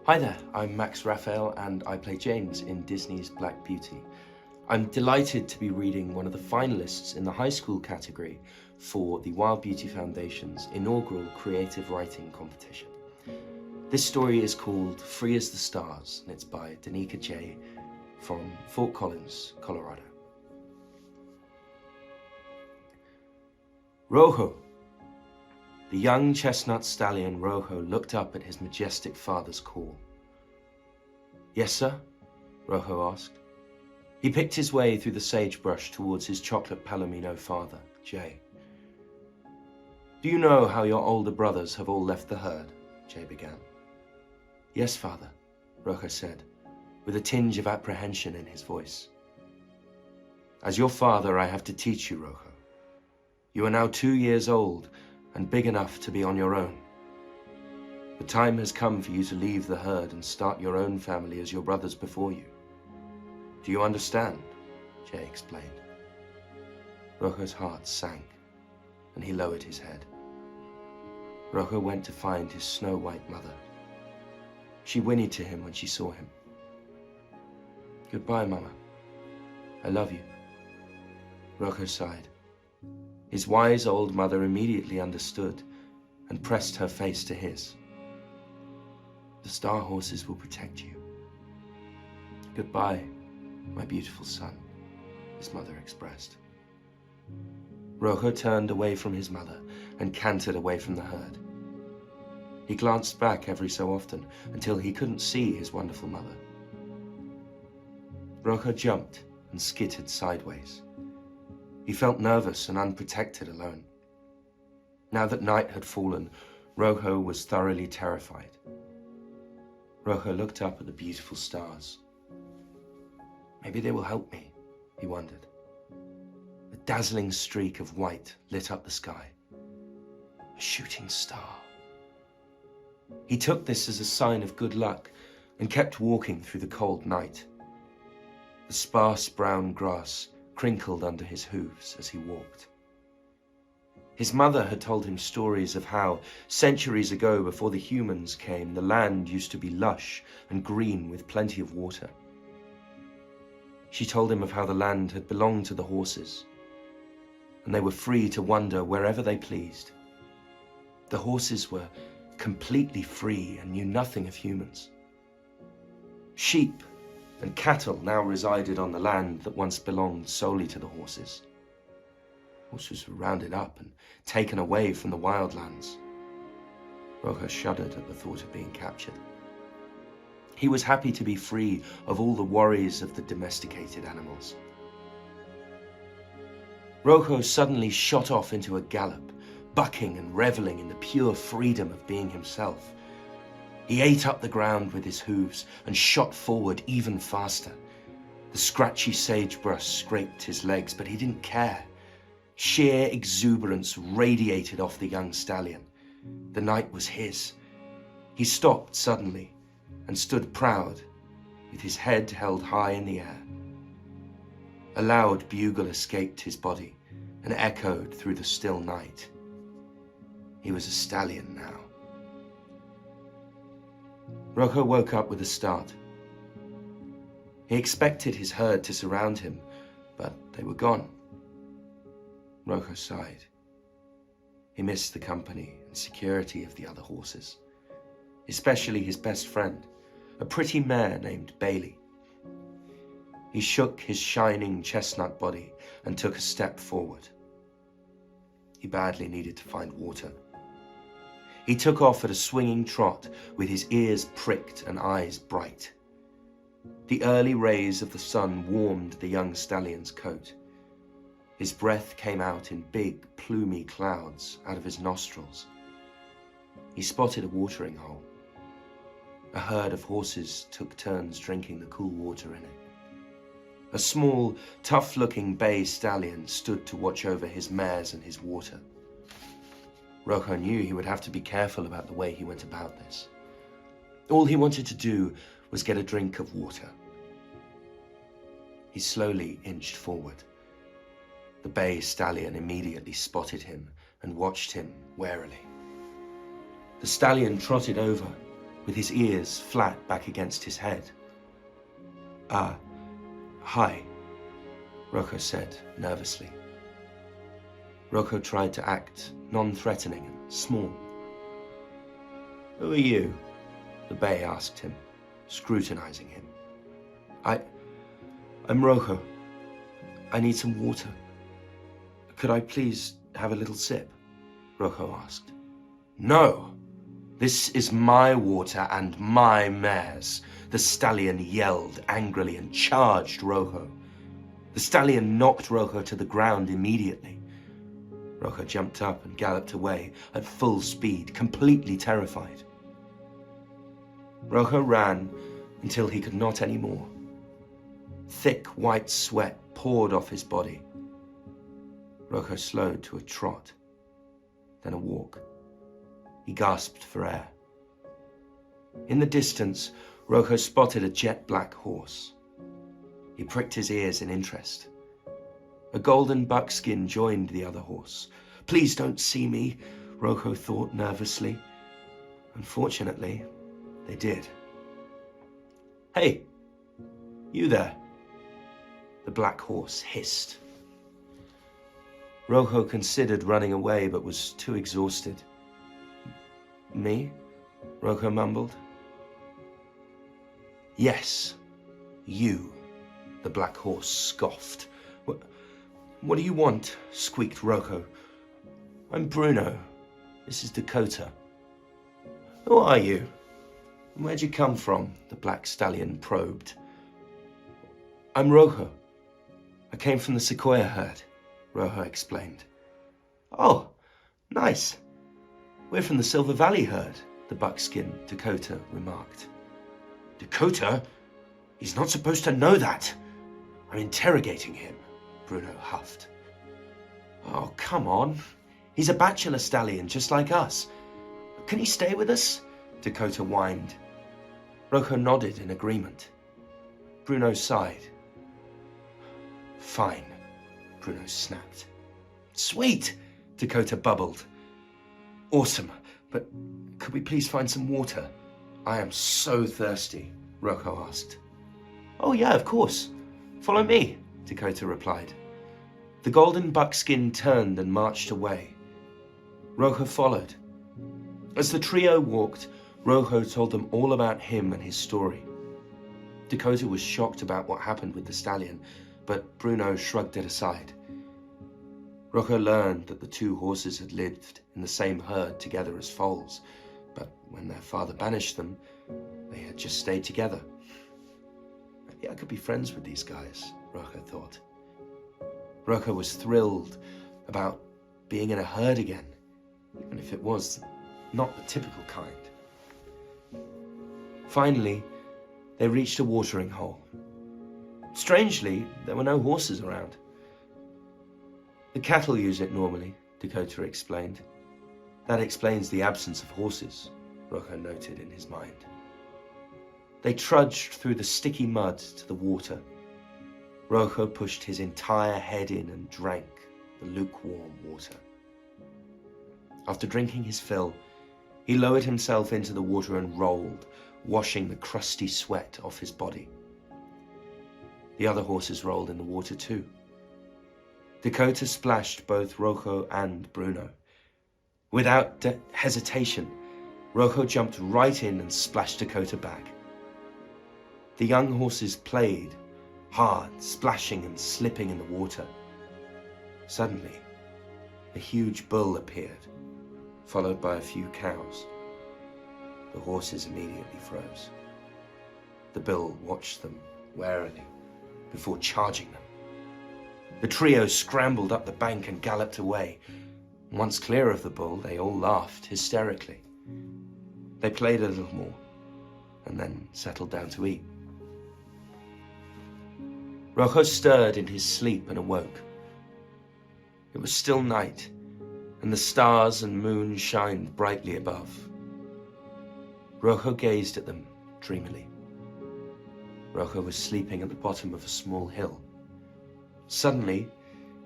Hi there, I'm Max Raphael and I play James in Disney's Black Beauty. I'm delighted to be reading one of the finalists in the high school category for the Wild Beauty Foundation's inaugural creative writing competition. This story is called Free as the Stars and it's by Danika J from Fort Collins, Colorado. Rojo. The young chestnut stallion Rojo looked up at his majestic father's call. "Yes, sir?" Rojo asked. He picked his way through the sagebrush towards his chocolate palomino father, Jay. "Do you know how your older brothers have all left the herd?" Jay began. "Yes, father," Rojo said, with a tinge of apprehension in his voice. "As your father, I have to teach you, Rojo. You are now 2 years old and big enough to be on your own. The time has come for you to leave the herd and start your own family as your brothers before you. Do you understand?" Jay explained. Rojo's heart sank, and he lowered his head. Rojo went to find his snow-white mother. She whinnied to him when she saw him. "Goodbye, Mama. I love you." Rojo sighed. His wise old mother immediately understood and pressed her face to his. "The star horses will protect you." "Goodbye, my beautiful son," his mother expressed. Rojo turned away from his mother and cantered away from the herd. He glanced back every so often until he couldn't see his wonderful mother. Rojo jumped and skittered sideways. He felt nervous and unprotected alone. Now that night had fallen, Rojo was thoroughly terrified. Rojo looked up at the beautiful stars. Maybe they will help me, he wondered. A dazzling streak of white lit up the sky. A shooting star. He took this as a sign of good luck and kept walking through the cold night. The sparse brown grass crinkled under his hooves as he walked. His mother had told him stories of how, centuries ago before the humans came, the land used to be lush and green with plenty of water. She told him of how the land had belonged to the horses, and they were free to wander wherever they pleased. The horses were completely free and knew nothing of humans. Sheep and cattle now resided on the land that once belonged solely to the horses. Horses were rounded up and taken away from the wildlands. Rojo shuddered at the thought of being captured. He was happy to be free of all the worries of the domesticated animals. Rojo suddenly shot off into a gallop, bucking and reveling in the pure freedom of being himself. He ate up the ground with his hooves and shot forward even faster. The scratchy sagebrush scraped his legs, but he didn't care. Sheer exuberance radiated off the young stallion. The night was his. He stopped suddenly and stood proud, with his head held high in the air. A loud bugle escaped his body and echoed through the still night. He was a stallion now. Rojo woke up with a start. He expected his herd to surround him, but they were gone. Rojo sighed. He missed the company and security of the other horses, especially his best friend, a pretty mare named Bailey. He shook his shining chestnut body and took a step forward. He badly needed to find water. He took off at a swinging trot with his ears pricked and eyes bright. The early rays of the sun warmed the young stallion's coat. His breath came out in big, plumy clouds out of his nostrils. He spotted a watering hole. A herd of horses took turns drinking the cool water in it. A small, tough-looking bay stallion stood to watch over his mares and his water. Rojo knew he would have to be careful about the way he went about this. All he wanted to do was get a drink of water. He slowly inched forward. The bay stallion immediately spotted him and watched him warily. The stallion trotted over with his ears flat back against his head. Hi, Rocco said nervously. Rocco tried to act non-threatening and small. Who are you? The Bey asked him, scrutinizing him. I'm Rocco. I need some water. Could I please have a little sip? Rocco asked. No! This is my water and my mare's, the stallion yelled angrily and charged Rocco. The stallion knocked Rocco to the ground immediately. Rocco jumped up and galloped away at full speed, completely terrified. Rocco ran until he could not anymore. Thick white sweat poured off his body. Rocco slowed to a trot, then a walk. He gasped for air. In the distance, Rocco spotted a jet-black horse. He pricked his ears in interest. A golden buckskin joined the other horse. Please don't see me, Rocco thought nervously. Unfortunately, they did. Hey, you there, the black horse hissed. Rocco considered running away, but was too exhausted. Me? Rocco mumbled. Yes, you, the black horse scoffed. What do you want? Squeaked Rocco. I'm Bruno. This is Dakota. Who are you? And where'd you come from? The black stallion probed. I'm Rocco. I came from the Sequoia herd, Rocco explained. Oh, nice. We're from the Silver Valley herd, the buckskin Dakota remarked. Dakota? He's not supposed to know that. I'm interrogating him, Bruno huffed. Oh, come on. He's a bachelor stallion just like us. Can he stay with us? Dakota whined. Rocco nodded in agreement. Bruno sighed. Fine, Bruno snapped. Sweet, Dakota bubbled. Awesome, but could we please find some water? I am so thirsty, Rocco asked. Oh yeah, of course. Follow me, Dakota replied. The golden buckskin turned and marched away. Rocco followed. As the trio walked, Rocco told them all about him and his story. Dakota was shocked about what happened with the stallion, but Bruno shrugged it aside. Rocco learned that the two horses had lived in the same herd together as foals, but when their father banished them, they had just stayed together. Maybe I could be friends with these guys, Rocco thought. Rocco was thrilled about being in a herd again, even if it was not the typical kind. Finally, they reached a watering hole. Strangely, there were no horses around. The cattle use it normally, Dakota explained. That explains the absence of horses, Rocco noted in his mind. They trudged through the sticky mud to the water. Rocco pushed his entire head in and drank the lukewarm water. After drinking his fill, he lowered himself into the water and rolled, washing the crusty sweat off his body. The other horses rolled in the water too. Dakota splashed both Rocco and Bruno. Without hesitation, Rocco jumped right in and splashed Dakota back. The young horses played, hard, splashing and slipping in the water. Suddenly, a huge bull appeared, followed by a few cows. The horses immediately froze. The bull watched them warily before charging them. The trio scrambled up the bank and galloped away. Once clear of the bull, they all laughed hysterically. They played a little more and then settled down to eat. Rocco stirred in his sleep and awoke. It was still night, and the stars and moon shined brightly above. Rocco gazed at them dreamily. Rocco was sleeping at the bottom of a small hill. Suddenly,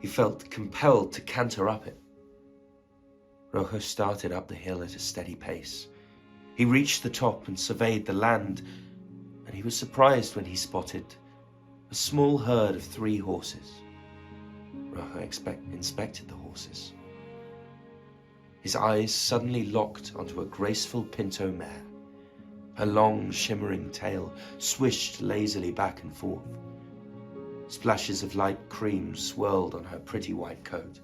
he felt compelled to canter up it. Rocco started up the hill at a steady pace. He reached the top and surveyed the land, and he was surprised when he spotted a small herd of 3 horses. Rojo inspected the horses. His eyes suddenly locked onto a graceful pinto mare. Her long, shimmering tail swished lazily back and forth. Splashes of light cream swirled on her pretty white coat.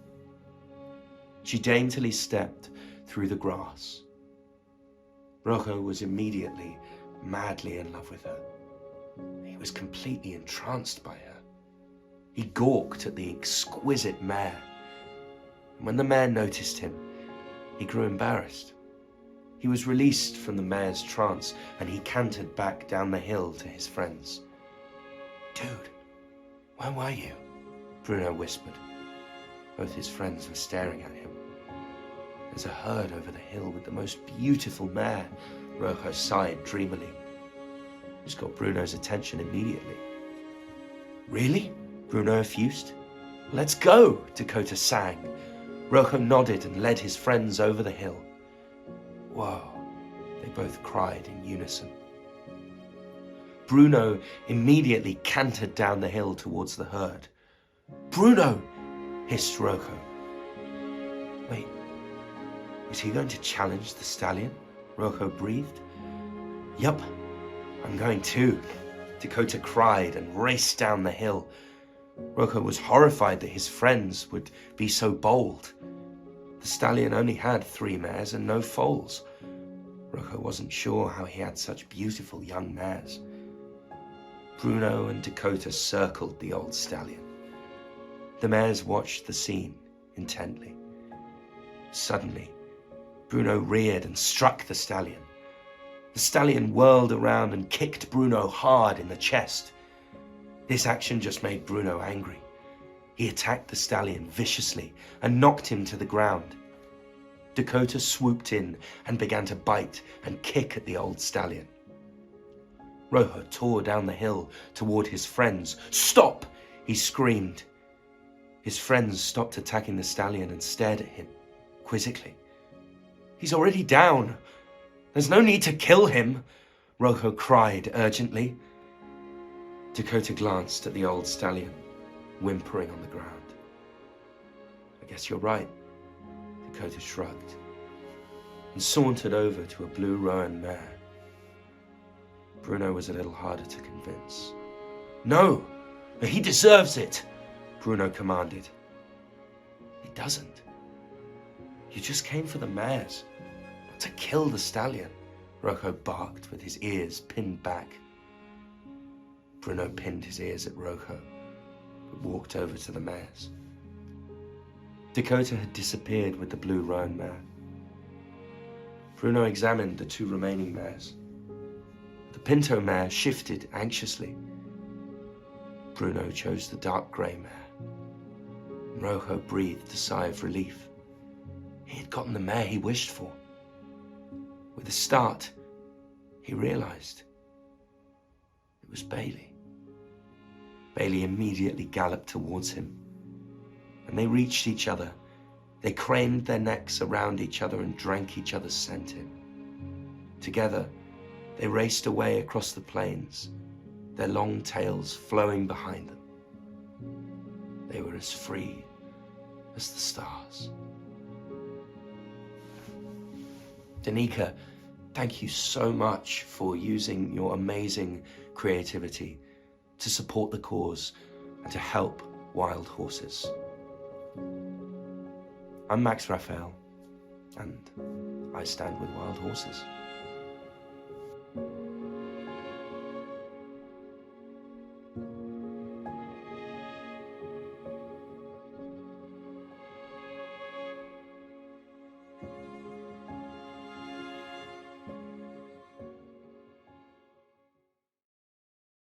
She daintily stepped through the grass. Rojo was immediately madly in love with her. He was completely entranced by her. He gawked at the exquisite mare. And when the mare noticed him, he grew embarrassed. He was released from the mare's trance, and he cantered back down the hill to his friends. "Dude, where were you?" Bruno whispered. Both his friends were staring at him. "There's a herd over the hill with the most beautiful mare," Rojo sighed dreamily. This got Bruno's attention immediately. "Really?" Bruno effused. "Let's go," Dakota sang. Rojo nodded and led his friends over the hill. "Whoa," they both cried in unison. Bruno immediately cantered down the hill towards the herd. "Bruno!" hissed Rojo. "Wait, is he going to challenge the stallion?" Rojo breathed. "Yup, I'm going too," Dakota cried and raced down the hill. Rojo was horrified that his friends would be so bold. The stallion only had 3 mares and no foals. Rojo wasn't sure how he had such beautiful young mares. Bruno and Dakota circled the old stallion. The mares watched the scene intently. Suddenly, Bruno reared and struck the stallion. The stallion whirled around and kicked Bruno hard in the chest. This action just made Bruno angry. He attacked the stallion viciously and knocked him to the ground. Dakota swooped in and began to bite and kick at the old stallion. Rojo tore down the hill toward his friends. "Stop!" he screamed. His friends stopped attacking the stallion and stared at him quizzically. "He's already down. There's no need to kill him," Rojo cried urgently. Dakota glanced at the old stallion, whimpering on the ground. "I guess you're right," Dakota shrugged and sauntered over to a blue roan mare. Bruno was a little harder to convince. "No, he deserves it," Bruno commanded. "He doesn't. You just came for the mares, not to kill the stallion," Rojo barked with his ears pinned back. Bruno pinned his ears at Rojo, but walked over to the mares. Dakota had disappeared with the blue roan mare. Bruno examined the 2 remaining mares. The pinto mare shifted anxiously. Bruno chose the dark grey mare. Rojo breathed a sigh of relief. He had gotten the mare he wished for. With a start, he realized it was Bailey. Bailey immediately galloped towards him. When they reached each other, they craned their necks around each other and drank each other's scent in. Together, they raced away across the plains, their long tails flowing behind them. They were as free as the stars. Danika, thank you so much for using your amazing creativity to support the cause and to help wild horses. I'm Raphael, and I stand with wild horses.